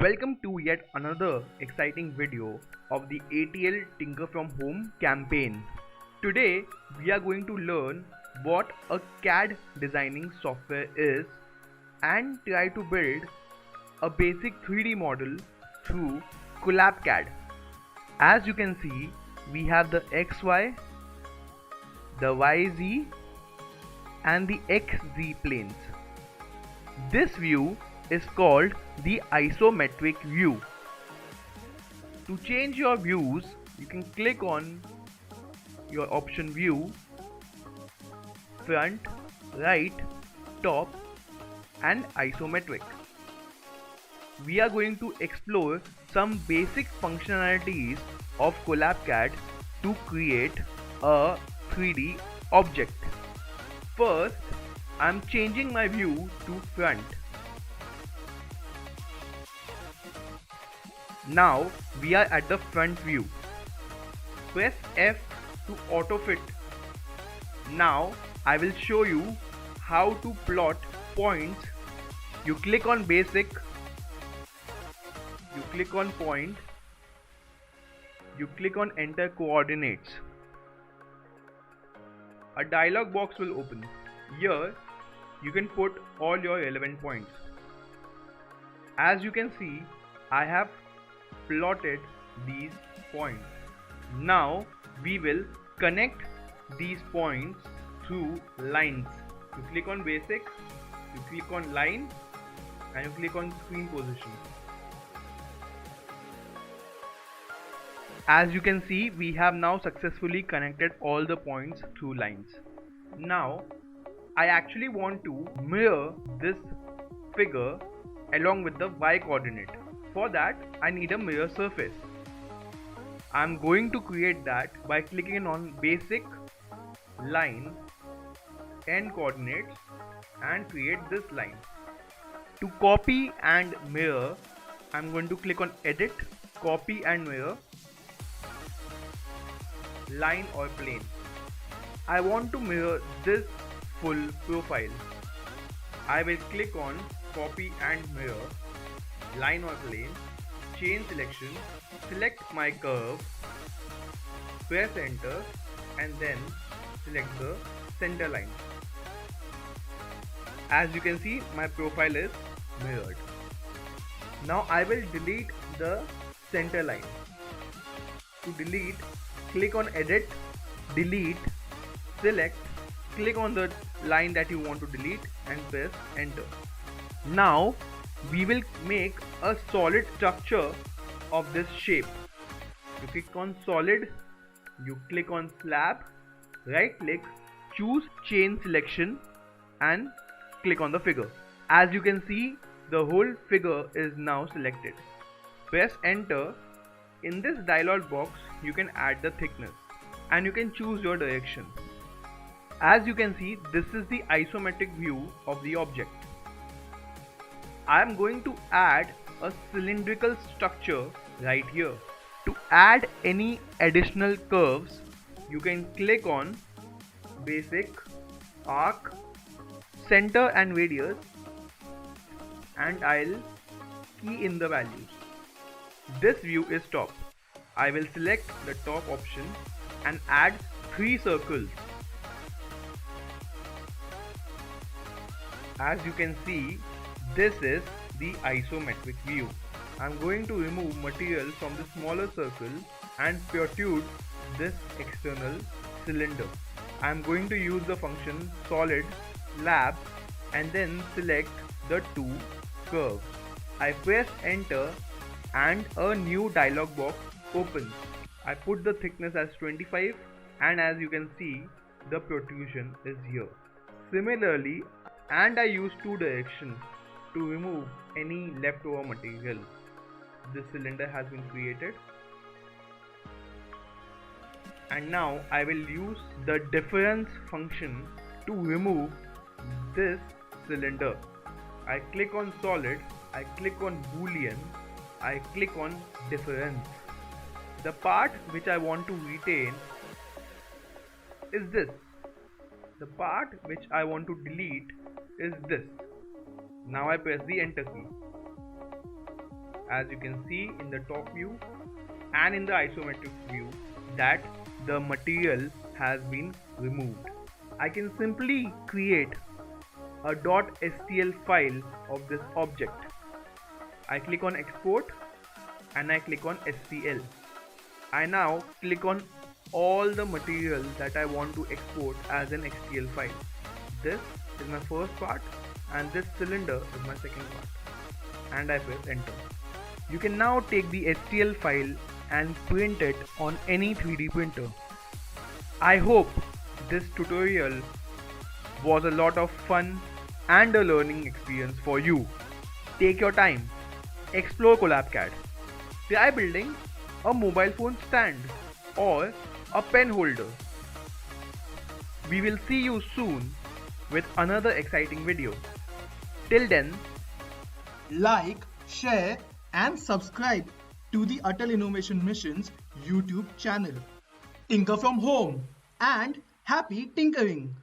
Welcome to yet another exciting video of the ATL Tinker from Home campaign. Today we are going to learn what a CAD designing software is and try to build a basic 3D model through CollabCAD. As you can see, we have the XY, the YZ and the XZ planes. This view is called the isometric view. To change your views, you can click on your option view, front, right, top and isometric. We are going to explore some basic functionalities of CollabCAD to create a 3D object. First, I am changing my view to front. Now we are at the front view. Press F to auto fit. Now I will show you how to plot points. You click on basic, you click on point, you click on enter coordinates. A dialog box will open. Here you can put all your relevant points. As you can see, I have plotted these points. Now we will connect these points through lines. You click on basic, you click on line and you click on screen position. As you can see, we have now successfully connected all the points through lines. Now I actually want to mirror this figure along with the Y coordinate. For that, I need a mirror surface. I am going to create that by clicking on basic, line, end coordinates and create this line. To copy and mirror, I am going to click on edit, copy and mirror, line or plane. I want to mirror this full profile. I will click on copy and mirror, line or plane, change selection, select my curve, press enter and then select the center line. As you can see, my profile is mirrored. Now I will delete the center line. To delete, click on edit, delete, select, click on the line that you want to delete and press enter. Now we will make a solid structure of this shape. You click on solid, you click on slab, right click, choose chain selection and click on the figure. As you can see, the whole figure is now selected. Press enter. In this dialog box, you can add the thickness and you can choose your direction. As you can see, this is the isometric view of the object. I am going to add a cylindrical structure right here. To add any additional curves, you can click on basic, arc, center and radius and I'll key in the values. This view is top. I will select the top option and add 3 circles. As you can see, this is the isometric view. I am going to remove material from the smaller circle and protrude this external cylinder. I am going to use the function solid slab and then select the 2 curves. I press enter and a new dialog box opens. I put the thickness as 25 and as you can see, the protrusion is here. Similarly, and I use 2 directions to remove any leftover material. This cylinder has been created. And now I will use the difference function to remove this cylinder. I click on solid, I click on boolean, I click on difference. The part which I want to retain is this. The part which I want to delete is this. Now I press the enter key. as you can see in the top view and in the isometric view that the material has been removed. I can simply create a .stl file of this object. I click on export and I click on STL. I now click on all the material that I want to export as an STL file. This is my first part and this cylinder is my second part, and I press enter. You can now take the STL file and print it on any 3D printer. I hope this tutorial was a lot of fun and a learning experience for you. Take your time, explore CollabCAD. Try building a mobile phone stand or a pen holder. We will see you soon with another exciting video. Till then, like, share and subscribe to the Atal Innovation Mission's YouTube channel. Tinker from home and happy tinkering!